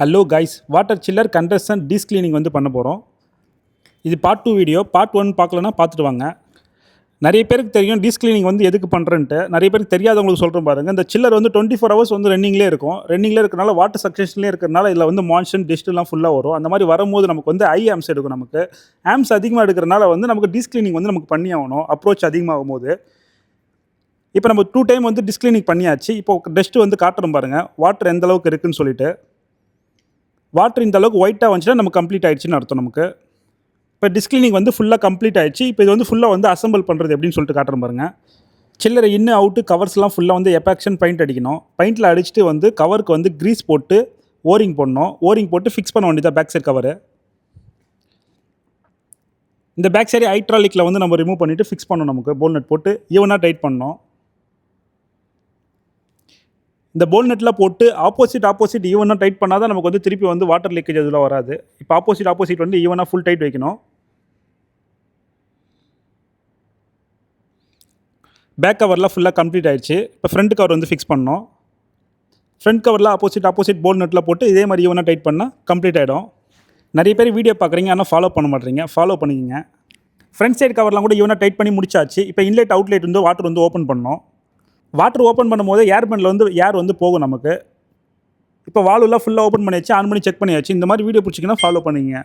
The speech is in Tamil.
Hello guys, water chiller condenser டீஸ் கிளீனிங் வந்து பண்ண போகிறோம். இது பார்ட் 2 வீடியோ. பார்ட் 1 பார்க்கலன்னா பார்த்துட்டு வாங்க. நிறைய பேருக்கு தெரியும் டீஸ் கிளீனிங் வந்து எதுக்கு பண்ணுறேன்ட்டு. நிறைய பேருக்கு தெரியாதவங்களுக்கு சொல்கிறேன் பாருங்கள். இந்த சில்லர் வந்து 24 ஹவர்ஸ் வந்து ரன்னிங்லேயே இருக்கும். ரன்னிங்லேயே இருக்கிறனால வாட்டர் சக்சேஷன்லேயே இருக்கிறனால இதில் வந்து மான்சன் டெஸ்ட்லாம் ஃபுல்லாக வரும். அந்த மாதிரி வரும்போது நமக்கு வந்து ஆம்ஸ் எடுக்கும். நமக்கு ஆம்ஸ் அதிகமாக எடுக்கிறனால வந்து நமக்கு டீஸ் கிளீனிங் வந்து நமக்கு பண்ணி ஆகணும். அப்ரோச் அதிகமாகும் போது இப்போ நம்ம 2 டைம் வந்து டீஸ் கிளீனிங் பண்ணியாச்சு. இப்போ டெஸ்ட்டு வந்து காட்டுறோம் பாருங்கள், வாட்டர் எந்த அளவுக்கு இருக்குதுன்னு சொல்லிட்டு. வாட்டர் இந்த அளவுக்கு ஒயிட்டாக வந்துச்சுன்னா நம்ம கம்ப்ளீட் ஆகிடுச்சின்னு அர்த்தம் நமக்கு. இப்போ டிஸ் கிளீனிங் வந்து ஃபுல்லாக கம்ப்ளீட் ஆகிடுச்சு. இப்போ இது வந்து ஃபுல்லாக வந்து அசம்பிள் பண்ணுறது எப்படின்னு சொல்லிட்டு காட்டுறேன் பாருங்கள். சில்லரை இன்னு அவுட்டு கவர்ஸ்லாம் ஃபுல்லாக வந்து எபாக்ஷன் பெயிண்ட் அடிக்கணும். பெயிண்டில் அடிச்சுட்டு வந்து கவருக்கு வந்து க்ரீஸ் போட்டு ஓரிங் போடணும். ஓரிங் போட்டு ஃபிக்ஸ் பண்ண வேண்டியதாக பேக் சைட் கவரு. இந்த பேக் சைடு ஹைட்ராலிக்கில் வந்து நம்ம ரிமூவ் பண்ணிவிட்டு ஃபிக்ஸ் பண்ணணும். நமக்கு போல்நட் போட்டு ஈவனாக டைட் பண்ணணும். இந்த போல்நெட்டில் போட்டு ஆப்போசிட் ஈவனாக டைட் பண்ணால் தான் நமக்கு வந்து திருப்பி வந்து வாட்டர் லீக்கேஜ் அதெல்லாம் வராது. இப்போ ஆப்போசிட் வந்து ஈவனாக ஃபுல் டைட் வைக்கணும். பேக் கவர்லாம் ஃபுல்லாக கம்ப்ளீட் ஆகிடுச்சு. இப்போ ஃப்ரண்ட் கவர் வந்து ஃபிக்ஸ் பண்ணணும். ஃப்ரண்ட் கவரில் ஆப்போசிட் போல்நெட்டில் போட்டு இதே மாதிரி ஈவனாக டைட் பண்ணால் கம்ப்ளீட் ஆகிடும். நிறைய பேர் வீடியோ பார்க்குறீங்க, ஆனால் ஃபாலோ பண்ண மாட்டேறீங்க. ஃபாலோ பண்ணிக்கங்க. ஃப்ரண்ட் சைடு கவர்லாம் கூட ஈவனாக டைட் பண்ணி முடிச்சாச்சு. இப்போ இன்லெட் அவுட்லெட் வந்து வாட்டர் வந்து ஓப்பன் பண்ணணும். வாட்டர் ஓப்பன் பண்ணும்போது ஏர்பனில் வந்து ஏர் வந்து போகும் நமக்கு. இப்போ வால்வெல்லாம் ஃபுல்லாக ஓப்பன் பண்ணியாச்சு, ஆன் பண்ணி செக் பண்ணியாச்சு. இந்த மாதிரி வீடியோ பிடிச்சிங்கன்னா ஃபாலோ பண்ணிங்க.